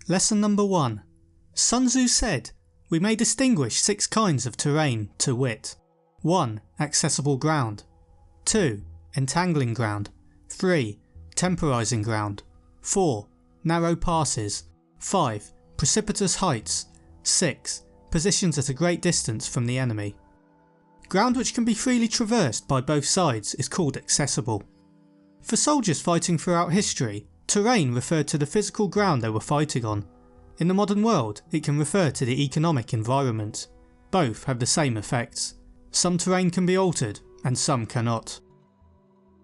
Lesson number 1. Sun Tzu said, "We may distinguish 6 kinds of terrain, to wit: 1. Accessible ground. 2. Entangling ground. 3. Temporising ground. 4. Narrow passes. 5. Precipitous heights. 6. Positions at a great distance from the enemy." Ground which can be freely traversed by both sides is called accessible. For soldiers fighting throughout history, terrain referred to the physical ground they were fighting on. In the modern world, it can refer to the economic environment. Both have the same effects. Some terrain can be altered, and some cannot.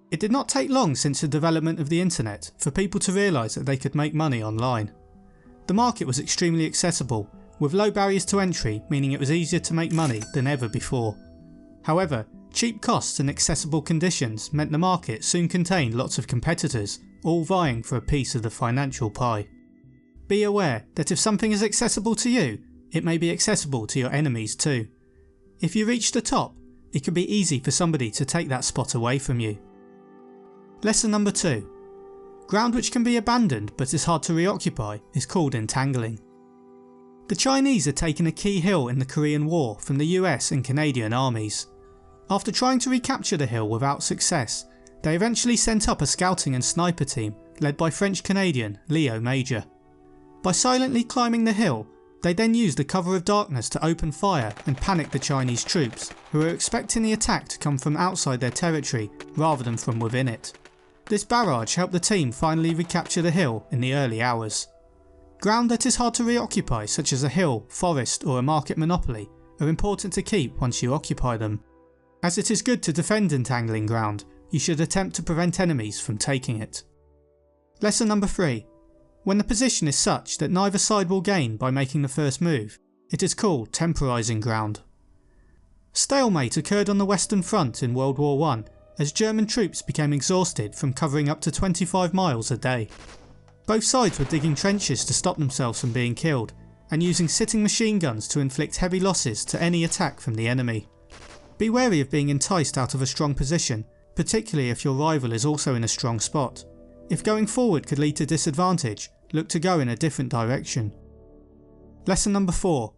It did not take long since the development of the internet for people to realise that they could make money online. The market was extremely accessible, with low barriers to entry, meaning it was easier to make money than ever before. However, cheap costs and accessible conditions meant the market soon contained lots of competitors, all vying for a piece of the financial pie. Be aware that if something is accessible to you, it may be accessible to your enemies too. If you reach the top, it can be easy for somebody to take that spot away from you. Lesson number 2. Ground which can be abandoned but is hard to reoccupy is called entangling. The Chinese had taken a key hill in the Korean War from the US and Canadian armies. After trying to recapture the hill without success, they eventually sent up a scouting and sniper team led by French-Canadian Leo Major. By silently climbing the hill, they then used the cover of darkness to open fire and panic the Chinese troops, who were expecting the attack to come from outside their territory rather than from within it. This barrage helped the team finally recapture the hill in the early hours. Ground that is hard to reoccupy, such as a hill, forest or a market monopoly, are important to keep once you occupy them. As it is good to defend entangling ground, you should attempt to prevent enemies from taking it. Lesson number 3. When the position is such that neither side will gain by making the first move, it is called temporising ground. Stalemate occurred on the Western Front in World War I as German troops became exhausted from covering up to 25 miles a day. Both sides were digging trenches to stop themselves from being killed, and using sitting machine guns to inflict heavy losses to any attack from the enemy. Be wary of being enticed out of a strong position, particularly if your rival is also in a strong spot. If going forward could lead to disadvantage, look to go in a different direction. Lesson number 4.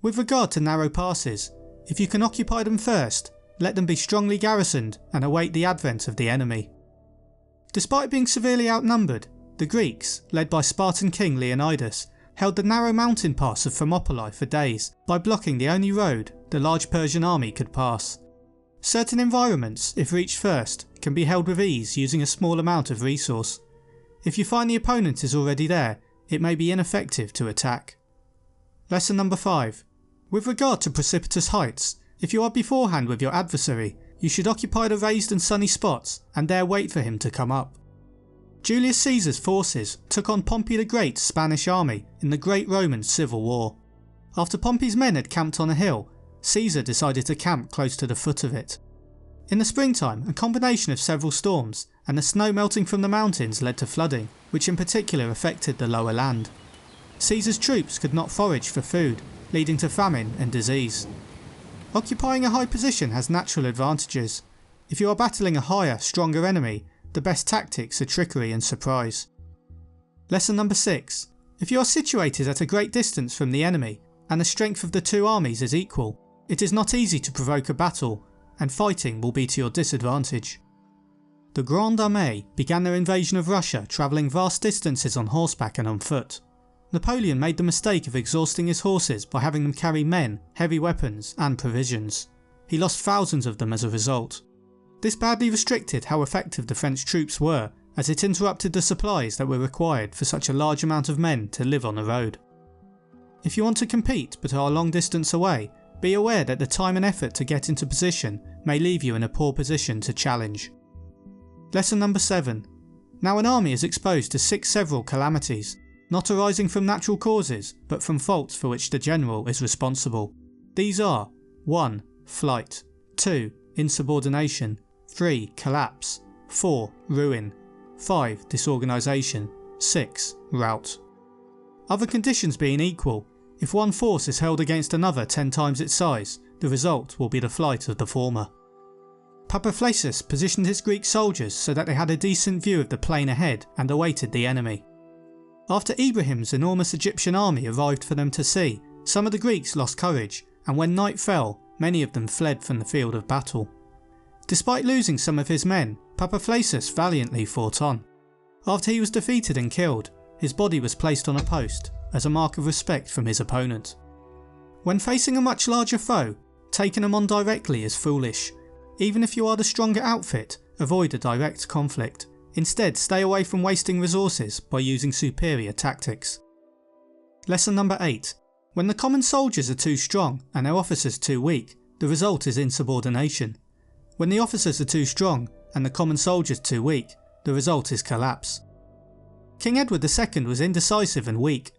With regard to narrow passes, if you can occupy them first, let them be strongly garrisoned and await the advent of the enemy. Despite being severely outnumbered, the Greeks, led by Spartan king Leonidas, held the narrow mountain pass of Thermopylae for days by blocking the only road the large Persian army could pass. Certain environments, if reached first, can be held with ease using a small amount of resource. If you find the opponent is already there, it may be ineffective to attack. Lesson number 5. With regard to precipitous heights, if you are beforehand with your adversary, you should occupy the raised and sunny spots and there wait for him to come up. Julius Caesar's forces took on Pompey the Great's Spanish army in the Great Roman Civil War. After Pompey's men had camped on a hill, Caesar decided to camp close to the foot of it. In the springtime, a combination of several storms and the snow melting from the mountains led to flooding, which in particular affected the lower land. Caesar's troops could not forage for food, leading to famine and disease. Occupying a high position has natural advantages. If you are battling a higher, stronger enemy, the best tactics are trickery and surprise. Lesson number 6. If you are situated at a great distance from the enemy, and the strength of the two armies is equal, it is not easy to provoke a battle, and fighting will be to your disadvantage. The Grande Armée began their invasion of Russia travelling vast distances on horseback and on foot. Napoleon made the mistake of exhausting his horses by having them carry men, heavy weapons and provisions. He lost thousands of them as a result. This badly restricted how effective the French troops were, as it interrupted the supplies that were required for such a large amount of men to live on the road. If you want to compete but are a long distance away, be aware that the time and effort to get into position may leave you in a poor position to challenge. Lesson number 7. Now an army is exposed to 6 several calamities, not arising from natural causes but from faults for which the general is responsible. These are 1. Flight, 2. Insubordination, 3. Collapse, 4. Ruin, 5. Disorganisation, 6. Rout. Other conditions being equal, if one force is held against another 10 times its size, the result will be the flight of the former. Papaphlasus positioned his Greek soldiers so that they had a decent view of the plain ahead and awaited the enemy. After Ibrahim's enormous Egyptian army arrived for them to see, some of the Greeks lost courage, and when night fell, many of them fled from the field of battle. Despite losing some of his men, Papophlasus valiantly fought on. After he was defeated and killed, his body was placed on a post as a mark of respect from his opponent. When facing a much larger foe, taking them on directly is foolish. Even if you are the stronger outfit, avoid a direct conflict. Instead, stay away from wasting resources by using superior tactics. Lesson number 8. When the common soldiers are too strong and their officers too weak, the result is insubordination. When the officers are too strong and the common soldiers too weak, the result is collapse. King Edward II was indecisive and weak.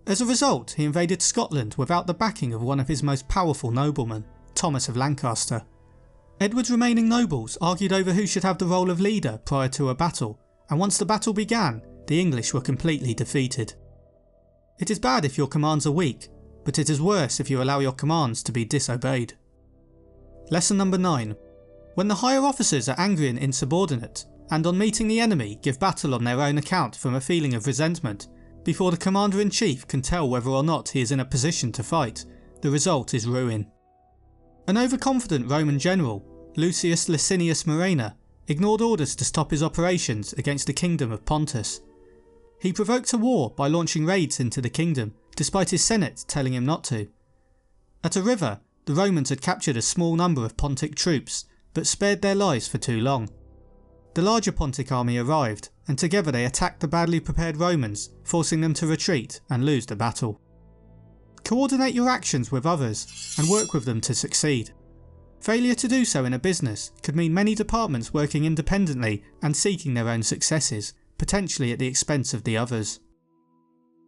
As a result, he invaded Scotland without the backing of one of his most powerful noblemen, Thomas of Lancaster. Edward's remaining nobles argued over who should have the role of leader prior to a battle, and once the battle began, the English were completely defeated. It is bad if your commands are weak, but it is worse if you allow your commands to be disobeyed. Lesson number 9. When the higher officers are angry and insubordinate, and on meeting the enemy give battle on their own account from a feeling of resentment, before the commander-in-chief can tell whether or not he is in a position to fight, the result is ruin. An overconfident Roman general, Lucius Licinius Murena, ignored orders to stop his operations against the kingdom of Pontus. He provoked a war by launching raids into the kingdom, despite his senate telling him not to. At a river, the Romans had captured a small number of Pontic troops, but spared their lives for too long. The larger Pontic army arrived, and together they attacked the badly prepared Romans, forcing them to retreat and lose the battle. Coordinate your actions with others, and work with them to succeed. Failure to do so in a business could mean many departments working independently and seeking their own successes, potentially at the expense of the others.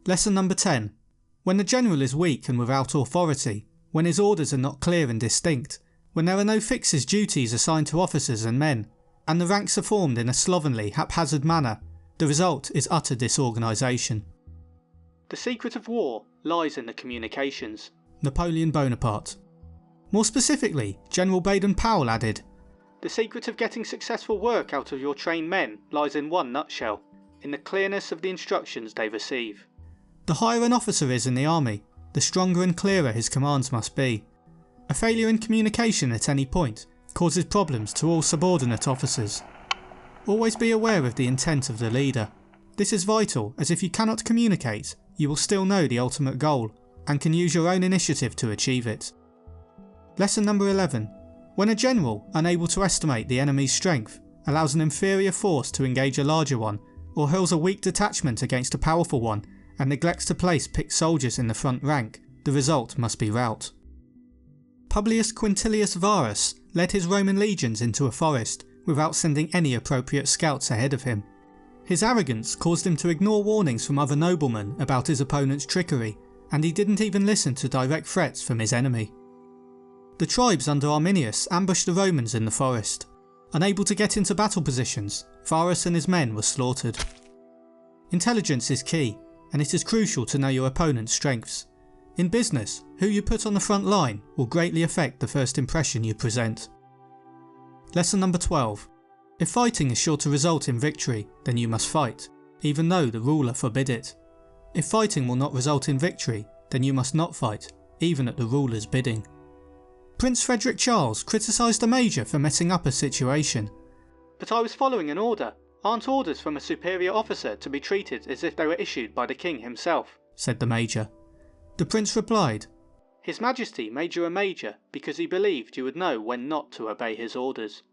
Lesson number 10. When the general is weak and without authority, when his orders are not clear and distinct, when there are no fixed duties assigned to officers and men, and the ranks are formed in a slovenly, haphazard manner, the result is utter disorganisation. The secret of war lies in the communications. Napoleon Bonaparte. More specifically, General Baden-Powell added, "The secret of getting successful work out of your trained men lies in one nutshell, in the clearness of the instructions they receive." The higher an officer is in the army, the stronger and clearer his commands must be. A failure in communication at any point causes problems to all subordinate officers. Always be aware of the intent of the leader. This is vital, as if you cannot communicate, you will still know the ultimate goal, and can use your own initiative to achieve it. Lesson number 11. When a general, unable to estimate the enemy's strength, allows an inferior force to engage a larger one, or hurls a weak detachment against a powerful one, and neglects to place picked soldiers in the front rank, the result must be rout. Publius Quintilius Varus led his Roman legions into a forest without sending any appropriate scouts ahead of him. His arrogance caused him to ignore warnings from other noblemen about his opponent's trickery, and he didn't even listen to direct threats from his enemy. The tribes under Arminius ambushed the Romans in the forest. Unable to get into battle positions, Varus and his men were slaughtered. Intelligence is key, and it is crucial to know your opponent's strengths. In business, who you put on the front line will greatly affect the first impression you present. Lesson number 12. If fighting is sure to result in victory, then you must fight, even though the ruler forbid it. If fighting will not result in victory, then you must not fight, even at the ruler's bidding. Prince Frederick Charles criticised the Major for messing up a situation. "But I was following an order. Aren't orders from a superior officer to be treated as if they were issued by the king himself?" said the Major. The Prince replied, "His Majesty made you a Major because he believed you would know when not to obey his orders."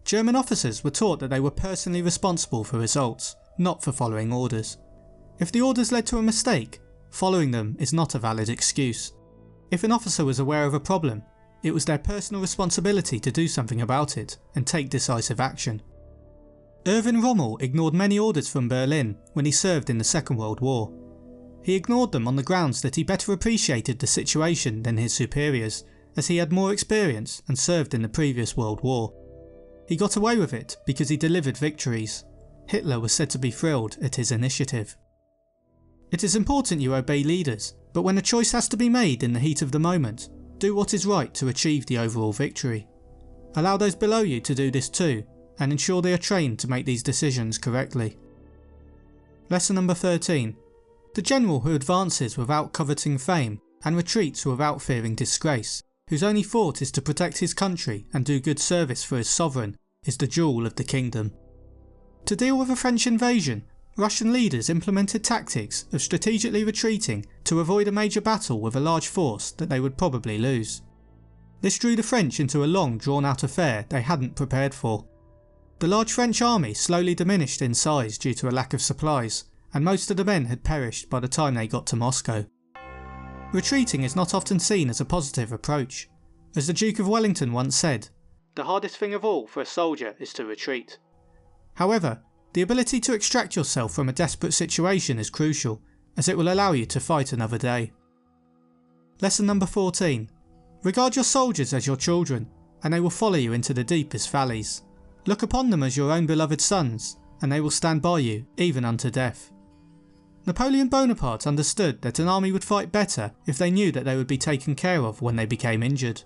German officers were taught that they were personally responsible for results, not for following orders. If the orders led to a mistake, following them is not a valid excuse. If an officer was aware of a problem, it was their personal responsibility to do something about it and take decisive action. Erwin Rommel ignored many orders from Berlin when he served in the Second World War. He ignored them on the grounds that he better appreciated the situation than his superiors, as he had more experience and served in the previous World War. He got away with it because he delivered victories. Hitler was said to be thrilled at his initiative. It is important you obey leaders, but when a choice has to be made in the heat of the moment, do what is right to achieve the overall victory. Allow those below you to do this too, and ensure they are trained to make these decisions correctly. Lesson number 13. The general who advances without coveting fame and retreats without fearing disgrace, whose only thought is to protect his country and do good service for his sovereign, is the jewel of the kingdom. To deal with a French invasion, Russian leaders implemented tactics of strategically retreating to avoid a major battle with a large force that they would probably lose. This drew the French into a long drawn-out affair they hadn't prepared for. The large French army slowly diminished in size due to a lack of supplies, and most of the men had perished by the time they got to Moscow. Retreating is not often seen as a positive approach. As the Duke of Wellington once said, "The hardest thing of all for a soldier is to retreat." However, the ability to extract yourself from a desperate situation is crucial, as it will allow you to fight another day. Lesson number 14. Regard your soldiers as your children, and they will follow you into the deepest valleys. Look upon them as your own beloved sons, and they will stand by you, even unto death. Napoleon Bonaparte understood that an army would fight better if they knew that they would be taken care of when they became injured.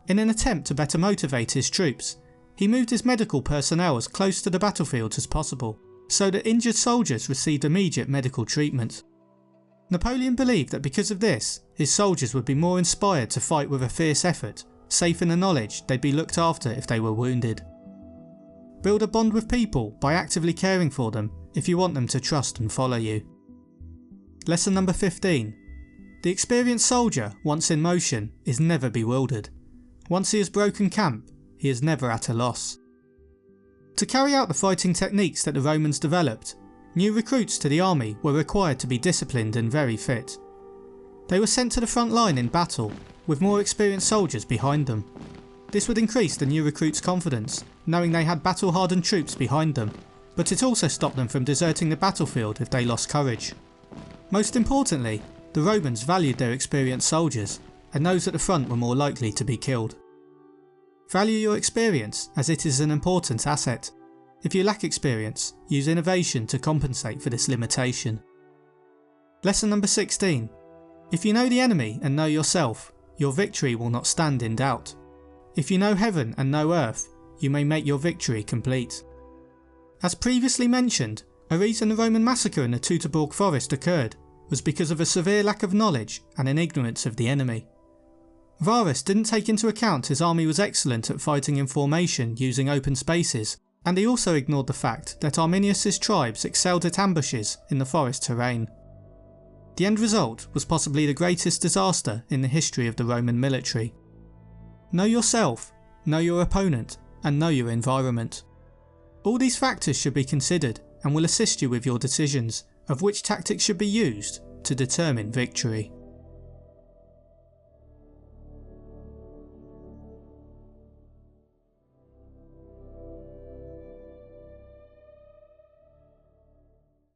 In an attempt to better motivate his troops, he moved his medical personnel as close to the battlefield as possible, so that injured soldiers received immediate medical treatment. Napoleon believed that because of this, his soldiers would be more inspired to fight with a fierce effort, safe in the knowledge they'd be looked after if they were wounded. Build a bond with people by actively caring for them if you want them to trust and follow you. Lesson number 15. The experienced soldier, once in motion, is never bewildered. Once he has broken camp, he is never at a loss. To carry out the fighting techniques that the Romans developed, new recruits to the army were required to be disciplined and very fit. They were sent to the front line in battle, with more experienced soldiers behind them. This would increase the new recruits' confidence, knowing they had battle-hardened troops behind them, but it also stopped them from deserting the battlefield if they lost courage. Most importantly, the Romans valued their experienced soldiers, and those at the front were more likely to be killed. Value your experience, as it is an important asset. If you lack experience, use innovation to compensate for this limitation. Lesson number 16. If you know the enemy and know yourself, your victory will not stand in doubt. If you know heaven and know earth, you may make your victory complete. As previously mentioned, a reason the Roman massacre in the Teutoburg forest occurred was because of a severe lack of knowledge and an ignorance of the enemy. Varus didn't take into account his army was excellent at fighting in formation using open spaces, and he also ignored the fact that Arminius' tribes excelled at ambushes in the forest terrain. The end result was possibly the greatest disaster in the history of the Roman military. Know yourself, know your opponent, and know your environment. All these factors should be considered and will assist you with your decisions of which tactics should be used to determine victory.